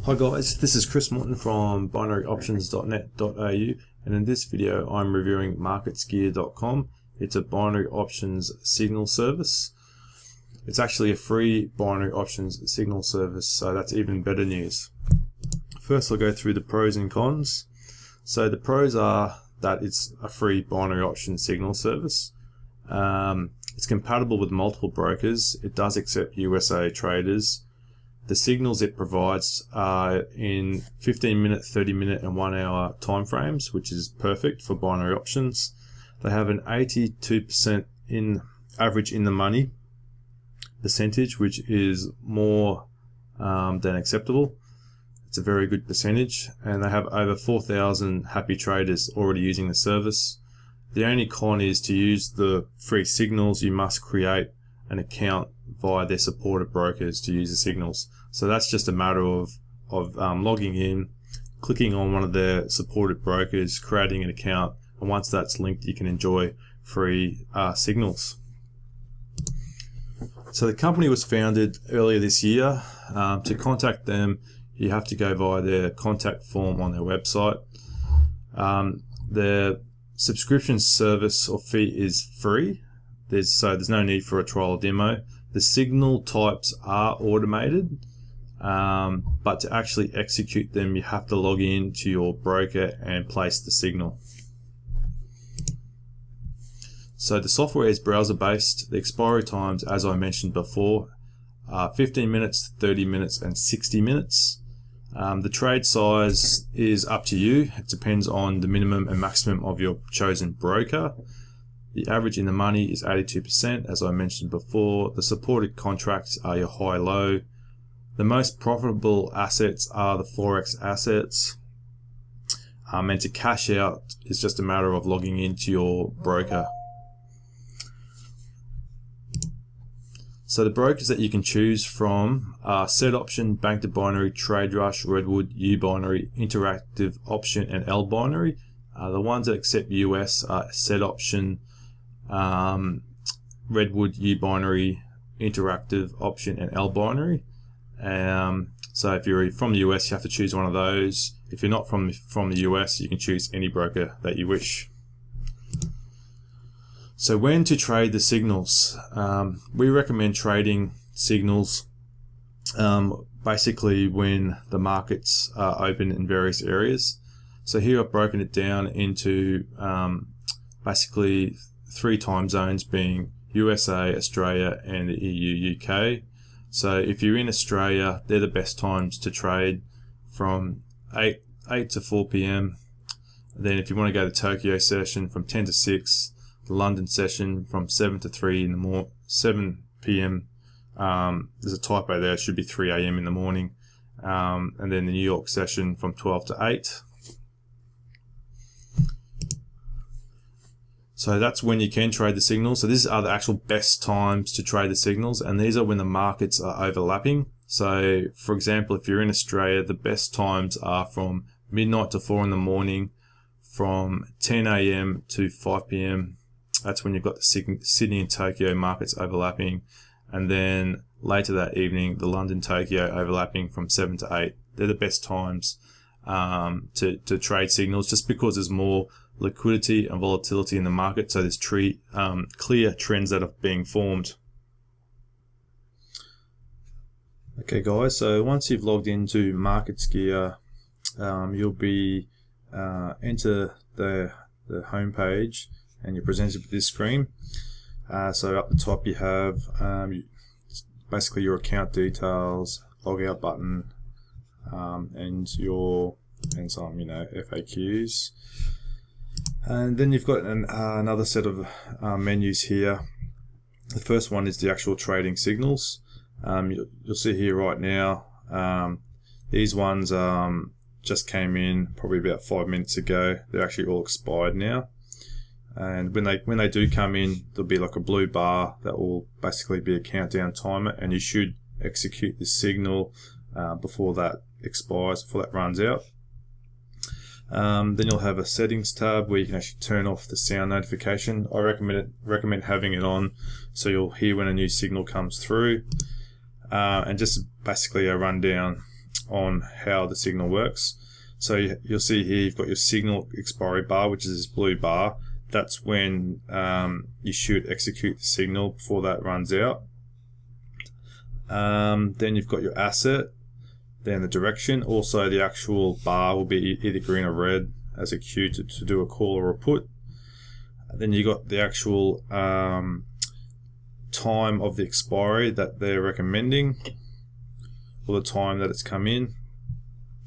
Hi guys, this is Chris Morton from binaryoptions.net.au, and in this video I'm reviewing MarketsGear.com. It's a binary options signal service. It's actually a free binary options signal service, so that's even better news. First I'll go through the pros and cons. So the pros are that it's a free binary options signal service. It's compatible with multiple brokers. It does accept USA traders. The signals it provides are in 15-minute, 30-minute and 1-hour time frames, which is perfect for binary options. They have an 82% in average in the money percentage, which is more than acceptable. It's a very good percentage, and they have over 4,000 happy traders already using the service. The only con is to use the free signals, you must create an account via their supported brokers to use the signals. So that's just a matter of logging in, clicking on one of their supported brokers, creating an account, and once that's linked you can enjoy free signals. So the company was founded earlier this year. To contact them you have to go via their contact form on their website. Their subscription service or fee is free. There's no need for a trial or demo. The signal types are automated, but to actually execute them you have to log in to your broker and place the signal. So the software is browser based. The expiry times, as I mentioned before, are 15 minutes, 30 minutes and 60 minutes. The trade size is up to you. It depends on the minimum and maximum of your chosen broker. The average in the money is 82%, as I mentioned before. The supported contracts are your high-low. The most profitable assets are the Forex assets. And to cash out is just a matter of logging into your broker. So the brokers that you can choose from are SetOption, Banc De Binary, TradeRush, Redwood, U-Binary, Interactive Option and L-Binary. The ones that accept US are SetOption, Redwood, U-Binary, Interactive Option and L-Binary. So if you're from the US you have to choose one of those. If you're not from the US you can choose any broker that you wish. So when to trade the signals? We recommend trading signals basically when the markets are open in various areas. So here I've broken it down into basically 3 time zones, being USA, Australia and the EU, UK. So if you're in Australia, they're the best times to trade from 8 to 4 p.m. Then if you want to go to the Tokyo session from 10 to 6, the London session from 7 to 3 in the 7 p.m. There's a typo there, it should be 3 a.m. in the morning. And then the New York session from 12 to 8. So that's when you can trade the signals. So these are the actual best times to trade the signals, and these are when the markets are overlapping. So for example, if you're in Australia, the best times are from midnight to 4 in the morning, from 10 a.m. to 5 p.m. That's when you've got the Sydney and Tokyo markets overlapping, and then later that evening the London Tokyo overlapping from 7 to 8. They're the best times to trade signals, just because there's more liquidity and volatility in the market, so there's clear trends that are being formed. Okay guys, so once you've logged into MarketsGear, you'll be enter the home page and you're presented with this screen. So up the top you have basically your account details, log out button, and some FAQs. And then you've got another set of menus here. The first one is the actual trading signals. You'll see here right now, these ones just came in probably about 5 minutes ago. They're actually all expired now. And when they do come in, there'll be like a blue bar that will basically be a countdown timer, and you should execute the signal before that expires, before that runs out. Then you'll have a settings tab where you can actually turn off the sound notification. I recommend having it on so you'll hear when a new signal comes through. And just basically a rundown on how the signal works. So you'll see here you've got your signal expiry bar, which is this blue bar. That's when you should execute the signal before that runs out. Then you've got your asset, then the direction. Also the actual bar will be either green or red as a cue to do a call or a put. Then you got the actual time of the expiry that they're recommending, or the time that it's come in,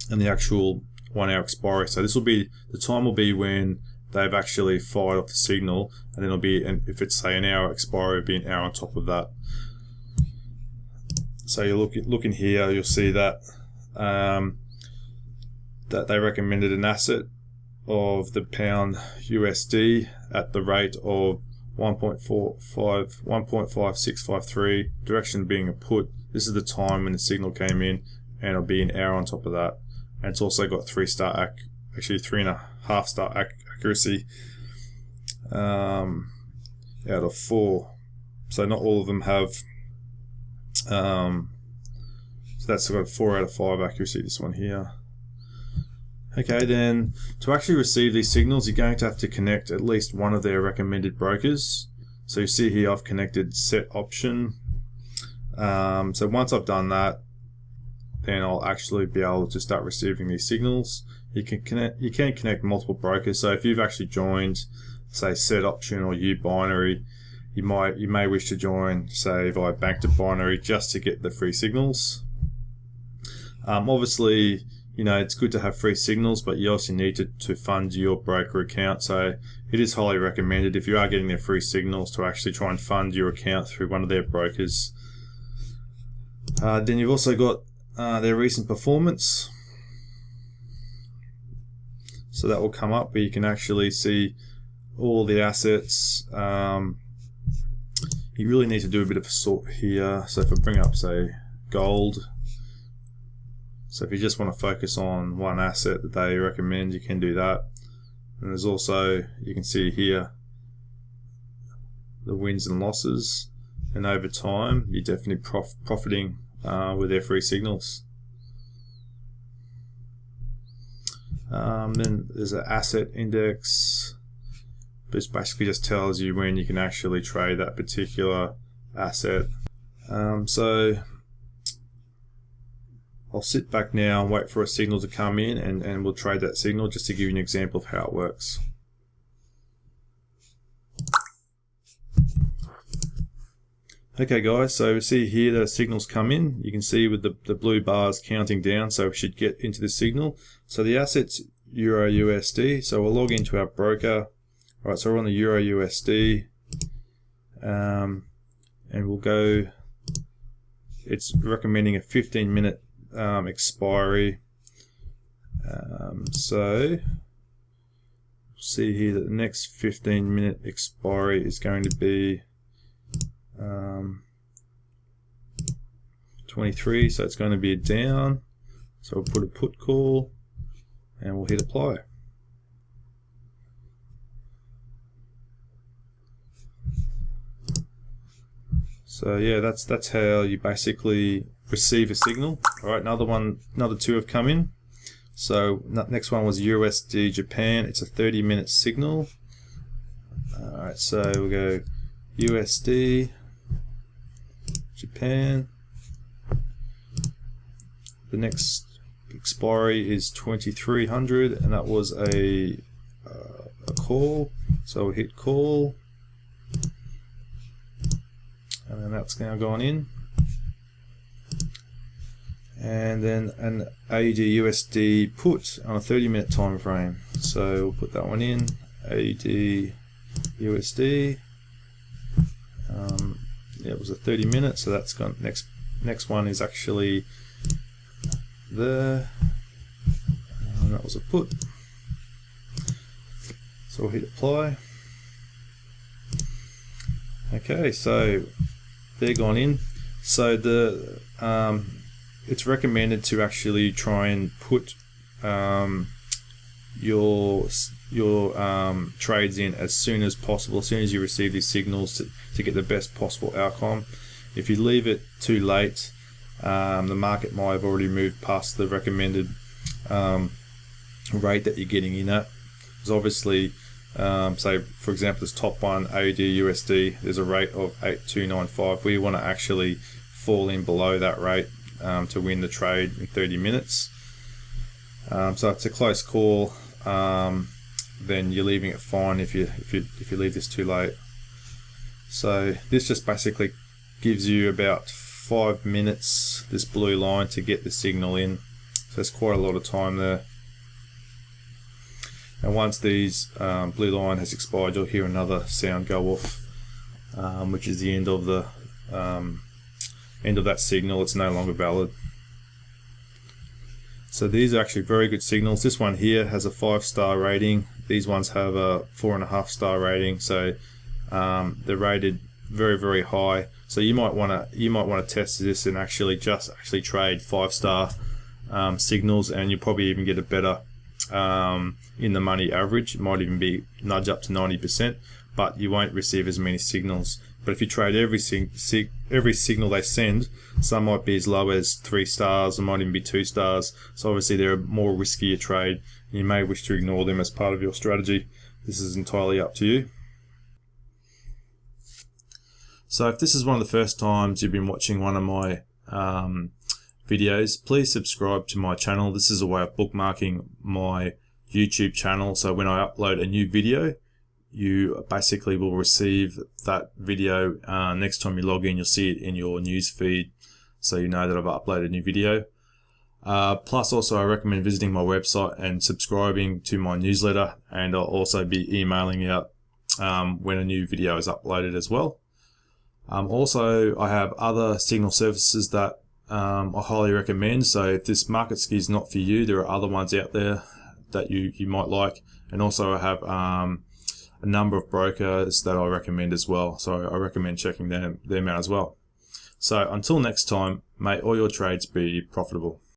and the actual 1 hour expiry. So this will be, the time will be when they've actually fired off the signal, and then it'll be, and if it's say an hour expiry, it'll be an hour on top of that. So you look in here, you'll see that that they recommended an asset of the pound USD at the rate of 1.5653, direction being a put. This is the time when the signal came in, and it'll be an hour on top of that. And it's also got 3.5 star accuracy out of 4. So not all of them have. So that's got 4 out of 5 accuracy. This one here. Okay, then to actually receive these signals, you're going to have to connect at least one of their recommended brokers. So you see here I've connected SetOption. So once I've done that, then I'll actually be able to start receiving these signals. You can connect multiple brokers. So if you've actually joined, say SetOption or Binary, you may wish to join, say, via Banc De Binary just to get the free signals. Obviously, you know, it's good to have free signals, but you also need to fund your broker account. So it is highly recommended, if you are getting their free signals, to actually try and fund your account through one of their brokers. Then you've also got their recent performance. So that will come up where you can actually see all the assets. You really need to do a bit of a sort here. So if I bring up, say, gold. So if you just want to focus on one asset that they recommend, you can do that. And there's also, you can see here, the wins and losses. And over time, you're definitely profiting with their free signals. Then there's an asset index. This basically just tells you when you can actually trade that particular asset. So I'll sit back now and wait for a signal to come in, and we'll trade that signal just to give you an example of how it works. Okay guys, so see here the signals come in. You can see with the blue bars counting down, so we should get into the signal. So the asset's Euro USD, so we'll log into our broker. Alright, so we're on the Euro USD, and we'll go, it's recommending a 15-minute expiry. So see here that the next 15-minute expiry is going to be 23, so it's going to be a down. So we'll put a put call and we'll hit apply. So yeah, that's how you basically receive a signal. All right, another two have come in. So next one was USD Japan. It's a 30-minute signal. All right, so we'll go USD Japan. The next expiry is 2300, and that was a call. So we'll hit call. And then that's now gone in. And then an AUD USD put on a 30-minute time frame. So we'll put that one in. AUD USD. Yeah, it was a 30-minute, so that's gone. Next one is actually there. And that was a put. So we'll hit apply. Okay, so they're gone in. So the it's recommended to actually try and put your trades in as soon as possible, as soon as you receive these signals, to get the best possible outcome. If you leave it too late, the market might have already moved past the recommended rate that you're getting in at. Because obviously, say for example, this top one, AUD USD, there's a rate of 8295. We want to actually fall in below that rate to win the trade in 30 minutes. So it's a close call. Then you're leaving it fine if you leave this too late. So this just basically gives you about 5 minutes, this blue line, to get the signal in. So it's quite a lot of time there. And once these blue line has expired, you'll hear another sound go off, which is the end of the end of that signal. It's no longer valid. So these are actually very good signals. This one here has a 5-star rating. These ones have a 4.5-star rating. So they're rated very, very high. So you might want to test this and actually trade 5-star signals, and you'll probably even get a better in the money average. It might even be nudge up to 90%, but you won't receive as many signals. But if you trade every signal they send, some might be as low as 3 stars, or might even be 2 stars. So obviously they're a more riskier trade. You may wish to ignore them as part of your strategy. This is entirely up to you. So if this is one of the first times you've been watching one of my videos, please subscribe to my channel. This is a way of bookmarking my YouTube channel. So when I upload a new video, you basically will receive that video next time you log in. You'll see it in your news feed, so you know that I've uploaded a new video. Plus also I recommend visiting my website and subscribing to my newsletter, and I'll also be emailing out when a new video is uploaded as well. Also I have other signal services that I highly recommend. So if this MarketsGear is not for you, there are other ones out there that you might like. And also I have a number of brokers that I recommend as well. So I recommend checking them out as well. So until next time, may all your trades be profitable.